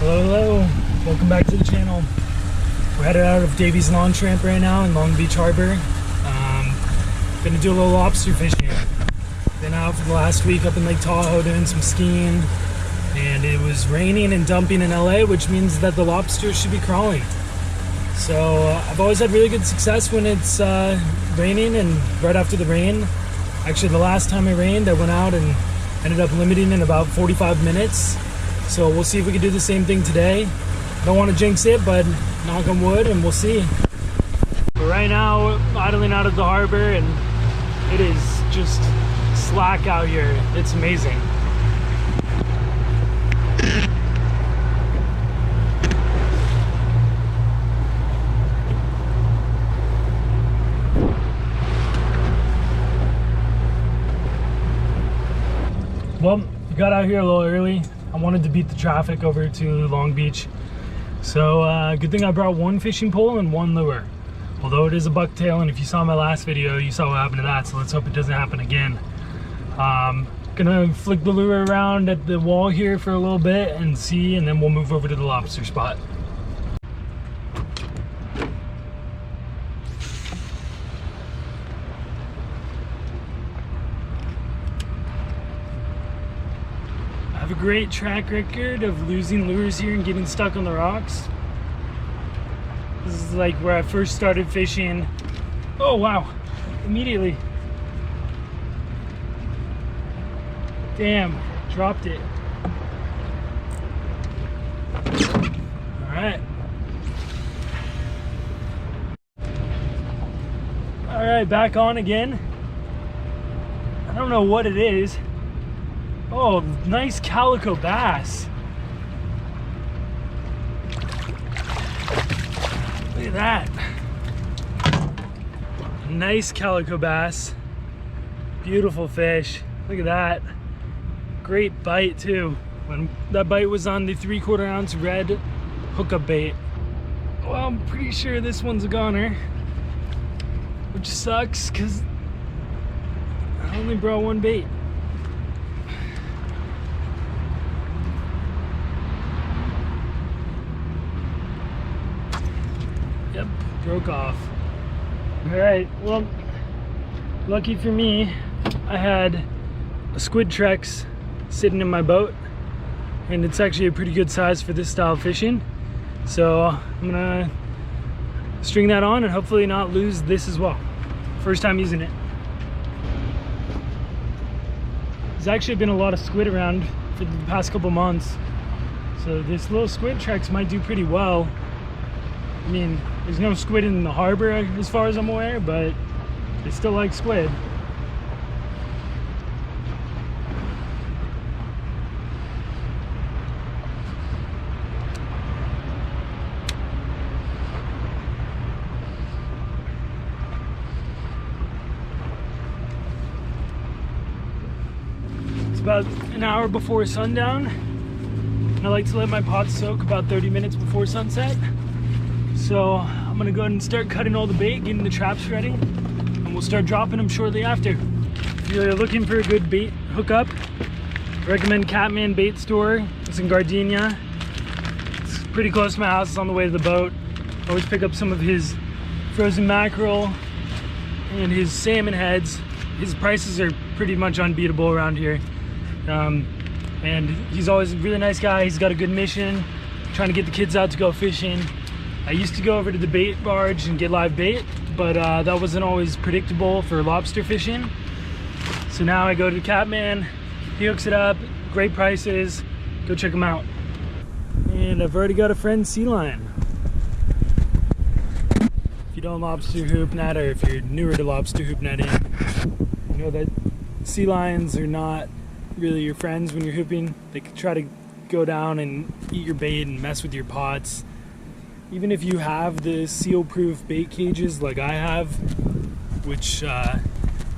Hello, welcome back to the channel. We're headed out of Davies Launch Ramp right now in Long Beach Harbor. Gonna do a little lobster fishing. Been out for the last week up in Lake Tahoe doing some skiing, and it was raining and dumping in LA, which means that the lobsters should be crawling. So I've always had really good success when it's raining and right after the rain. Actually, the last time it rained, I went out and ended up limiting in about 45 minutes. So we'll see if we can do the same thing today. I don't want to jinx it, but knock on wood and we'll see. But right now, we're idling out of the harbor and it is just slack out here. It's amazing. Well, we got out here a little early. I wanted to beat the traffic over to Long Beach. So good thing I brought one fishing pole and one lure. Although it is a bucktail, and if you saw my last video, you saw what happened to that, so let's hope it doesn't happen again. Gonna flick the lure around at the wall here for a little bit and see, and then we'll move over to the lobster spot. I have a great track record of losing lures here and getting stuck on the rocks. This is like where I first started fishing. Oh wow, immediately. Damn, dropped it. All right. All right, back on again. I don't know what it is. Oh, nice calico bass. Look at that. Nice calico bass. Beautiful fish. Look at that. Great bite too. When that bite was on the 3/4 ounce red hookup bait. Well, I'm pretty sure this one's a goner, which sucks because I only brought one bait. Yep, broke off. All right, well, lucky for me, I had a squid Trex sitting in my boat, and it's actually a pretty good size for this style of fishing. So I'm gonna string that on and hopefully not lose this as well. First time using it. There's actually been a lot of squid around for the past couple months, so this little squid Trex might do pretty well. I mean, there's no squid in the harbor as far as I'm aware, but they still like squid. It's about an hour before sundown, and I like to let my pots soak about 30 minutes before sunset. So I'm gonna go ahead and start cutting all the bait, getting the traps ready, and we'll start dropping them shortly after. If you're looking for a good bait hookup, I recommend Catman Bait Store. It's in Gardenia. It's pretty close to my house. It's on the way to the boat. I always pick up some of his frozen mackerel and his salmon heads. His prices are pretty much unbeatable around here. And he's always a really nice guy. He's got a good mission, trying to get the kids out to go fishing. I used to go over to the bait barge and get live bait, but that wasn't always predictable for lobster fishing. So now I go to Catman, he hooks it up, great prices, go check him out. And I've already got a friend sea lion. If you don't lobster hoop net, or if you're newer to lobster hoop netting, you know that sea lions are not really your friends when you're hooping. They can try to go down and eat your bait and mess with your pots. Even if you have the seal-proof bait cages like I have, which are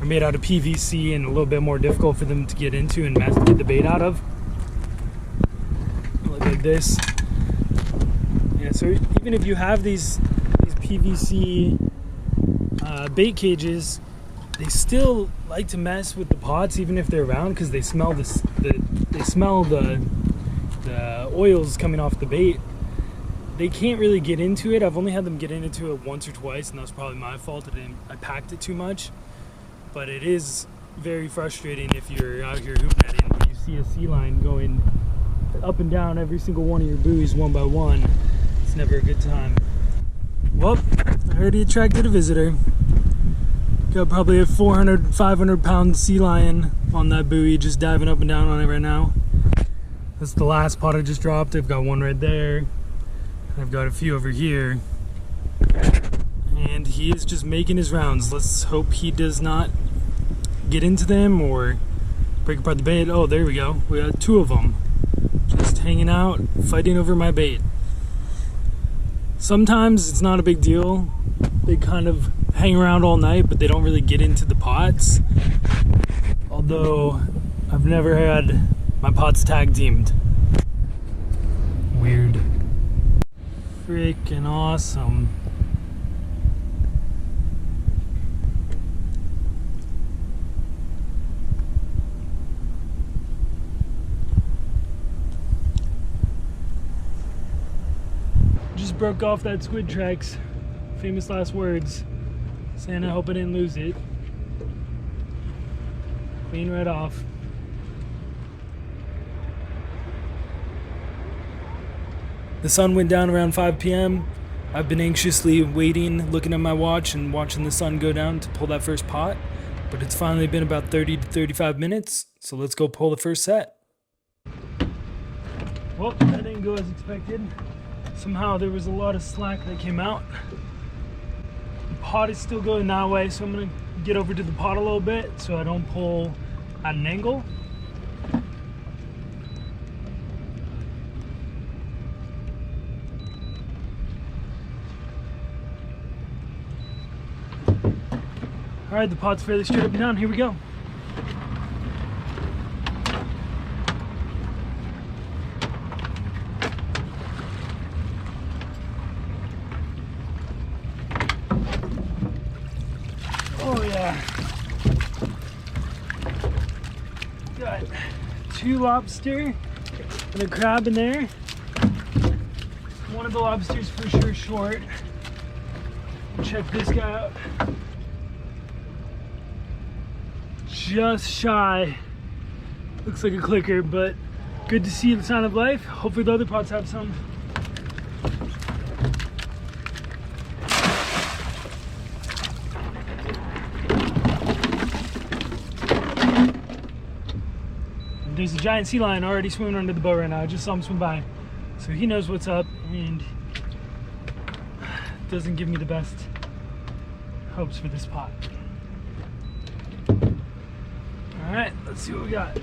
made out of PVC and a little bit more difficult for them to get into and get the bait out of. Look like this. Yeah, so even if you have these PVC bait cages, they still like to mess with the pots even if they're around, because they smell the the oil's coming off the bait. They can't really get into it. I've only had them get into it once or twice, and that's probably my fault. I packed it too much. But it is very frustrating if you're out here hoop netting and you see a sea lion going up and down every single one of your buoys one by one. It's never a good time. Well, I already attracted a visitor. Got probably a 400, 500 pound sea lion on that buoy just diving up and down on it right now. That's the last pot I just dropped. I've got one right there. I've got a few over here. And he is just making his rounds. Let's hope he does not get into them or break apart the bait. Oh, there we go. We got two of them just hanging out, fighting over my bait. Sometimes it's not a big deal. They kind of hang around all night, but they don't really get into the pots. Although I've never had my pots tag teamed. Weird. Freaking awesome. Just broke off that squid tracks. Famous last words. Saying I hope I didn't lose it. Clean right off. The sun went down around 5 p.m. I've been anxiously waiting, looking at my watch and watching the sun go down to pull that first pot. But it's finally been about 30 to 35 minutes, so let's go pull the first set. Well, that didn't go as expected. Somehow there was a lot of slack that came out. The pot is still going that way, so I'm gonna get over to the pot a little bit so I don't pull at an angle. All right, the pot's fairly straight up and down. Here we go. Oh yeah. Got 2 lobster and a crab in there. One of the lobsters for sure short. Check this guy out. Just shy. Looks like a clicker, but good to see the sign of life. Hopefully the other pots have some. There's a giant sea lion already swimming under the boat right now. I just saw him swim by. So he knows what's up and doesn't give me the best hopes for this pot. All right, let's see what we got.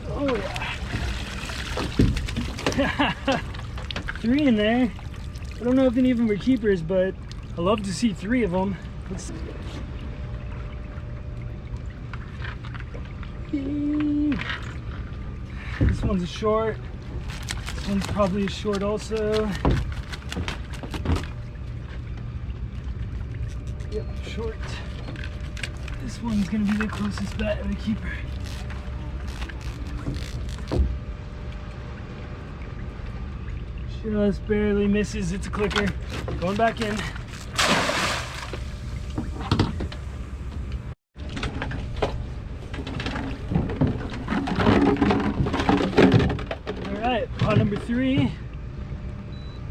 Oh yeah. 3 in there. I don't know if any of them were keepers, but I love to see 3 of them. Let's see. This one's a short. This one's probably a short also. Yep, short. This one's gonna be the closest bet of the keeper. Just barely misses. It's a clicker. Going back in. Pot number 3,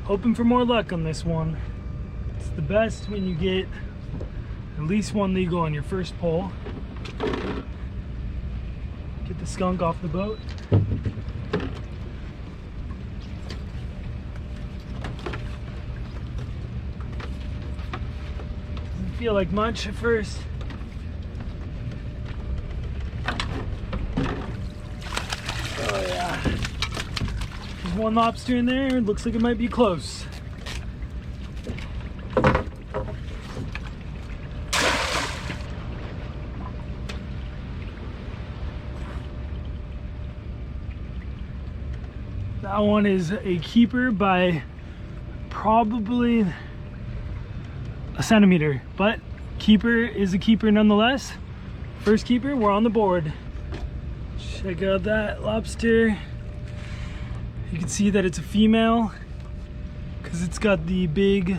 hoping for more luck on this one. It's the best when you get at least 1 legal on your first pull. Get the skunk off the boat. Doesn't feel like much at first. Oh yeah. 1 lobster in there. Looks like it might be close. That one is a keeper by probably a centimeter, but keeper is a keeper nonetheless. First keeper, we're on the board. Check out that lobster. You can see that it's a female because it's got the big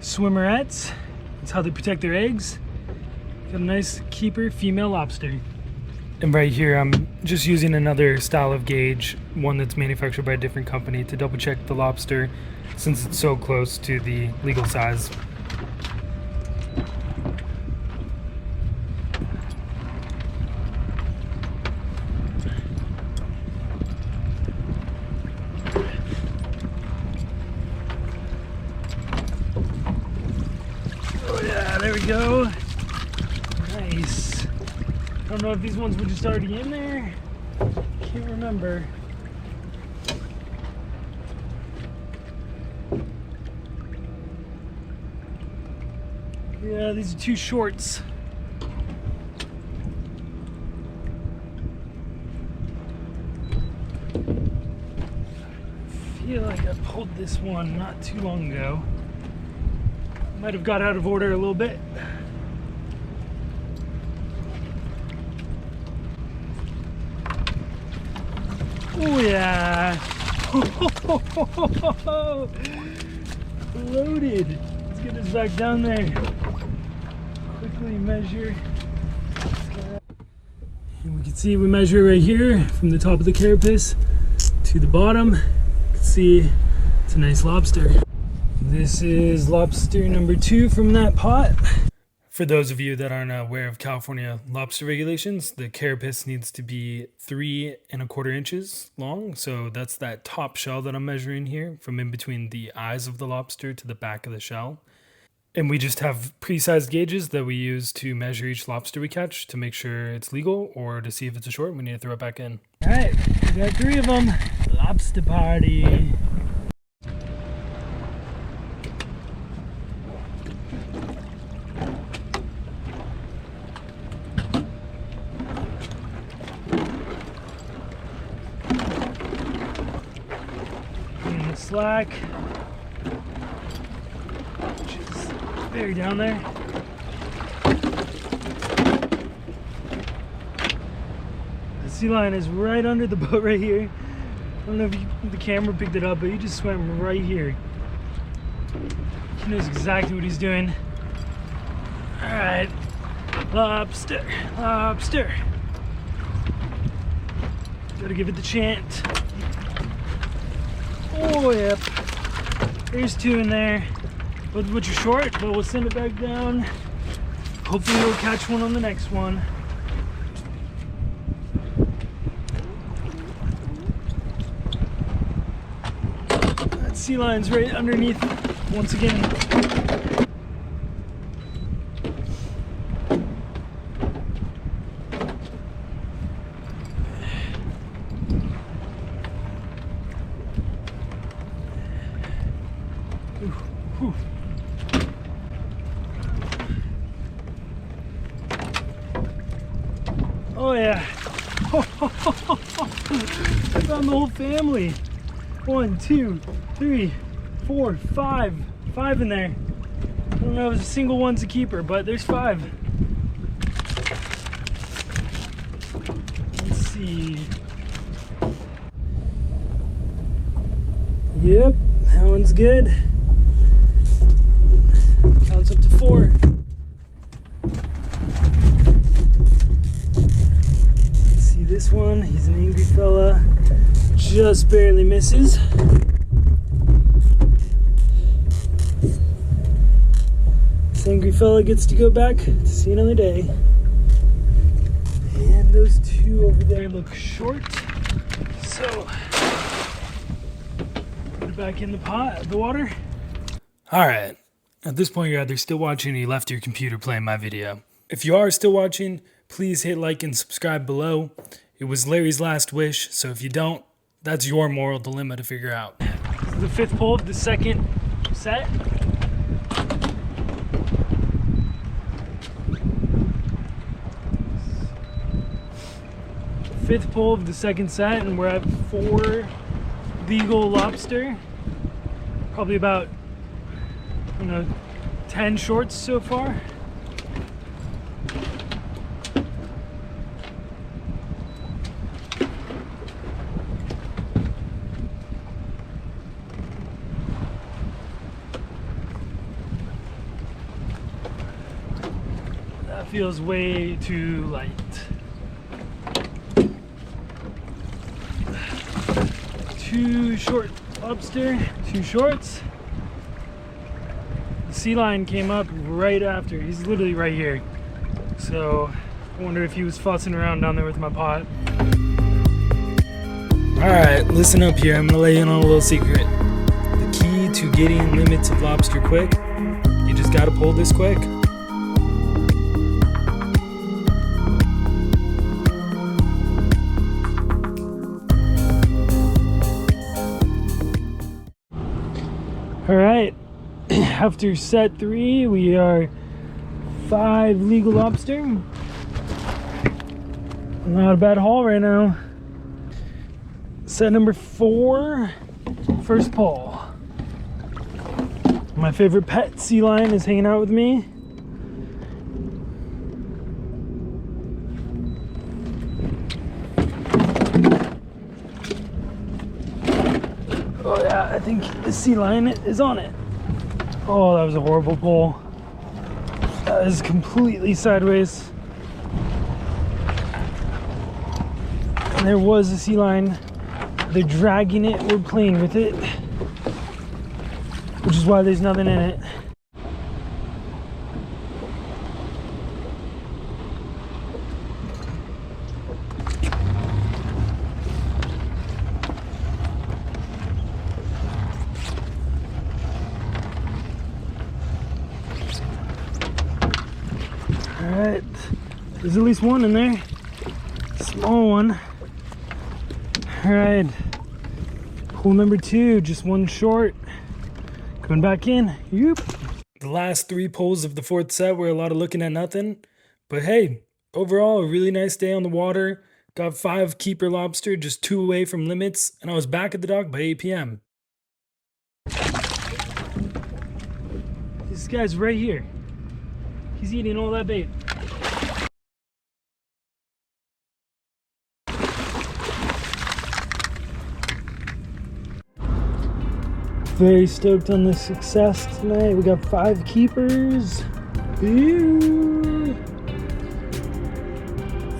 swimmerettes. That's how they protect their eggs. Got a nice keeper female lobster. And right here, I'm just using another style of gauge, one that's manufactured by a different company, to double check the lobster since it's so close to the legal size. Oh yeah, there we go. Nice. I don't know if these ones were just already in there. Can't remember. Yeah, these are two shorts. I feel like I pulled this one not too long ago. Might have got out of order a little bit. Oh yeah! Loaded! Let's get this back down there. Quickly measure. And we can see we measure right here from the top of the carapace to the bottom. You can see it's a nice lobster. This is lobster number 2 from that pot. For those of you that aren't aware of California lobster regulations, the carapace needs to be 3 1/4 inches long. So that's that top shell that I'm measuring here, from in between the eyes of the lobster to the back of the shell. And we just have pre-sized gauges that we use to measure each lobster we catch to make sure it's legal, or to see if it's a short, we need to throw it back in. All right, we got 3 of them. Lobster party. Slack, which is very down there. The sea lion is right under the boat right here. I don't know if the camera picked it up, but he just swam right here. He knows exactly what he's doing. All right, lobster, lobster. Gotta give it the chant. Oh, yep. There's 2 in there. Which are short, but we'll send it back down. Hopefully we'll catch one on the next one. That sea lion's right underneath once again. Whew. Oh yeah. I found the whole family. 1, 2, 3, 4, 5. 5 in there. I don't know if a single one's a keeper, but there's 5. Let's see. Yep, that one's good. Counts up to 4. Let's see this one. He's an angry fella. Just barely misses. This angry fella gets to go back to see another day. And those 2 over there look short. So, put it back in the pot, the water. All right. At this point, you're either still watching or you left your computer playing my video. If you are still watching, please hit like and subscribe below. It was Larry's last wish, so if you don't, that's your moral dilemma to figure out. This is the 5th pull of the 2nd set. Fifth pull of the 2nd set, and we're at 4 legal lobster. Probably about, 10 shorts so far. That feels way too light. Two short lobster, 2 shorts. The sea lion came up right after. He's literally right here. So I wonder if he was fussing around down there with my pot. Alright, listen up here. I'm gonna let you in on a little secret. The key to getting limits of lobster quick, you just gotta pull this quick. All right, after set 3, we are 5 legal lobster. Not a bad haul right now. Set number 4, first pull. My favorite pet sea lion is hanging out with me. Oh yeah, I think the sea lion is on it. Oh, that was a horrible pull. That is completely sideways. And there was a sea lion. They're dragging it, we're playing with it, which is why there's nothing in it. Alright, there's at least one in there. Small one. Alright, pull number 2, just 1 short. Going back in. Yoop. The last 3 pulls of the 4th set were a lot of looking at nothing. But hey, overall, a really nice day on the water. Got 5 keeper lobster, just 2 away from limits, and I was back at the dock by 8 p.m. This guy's right here. He's eating all that bait. Very stoked on the success tonight. We got 5 keepers. Ew.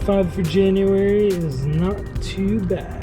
5 for January is not too bad.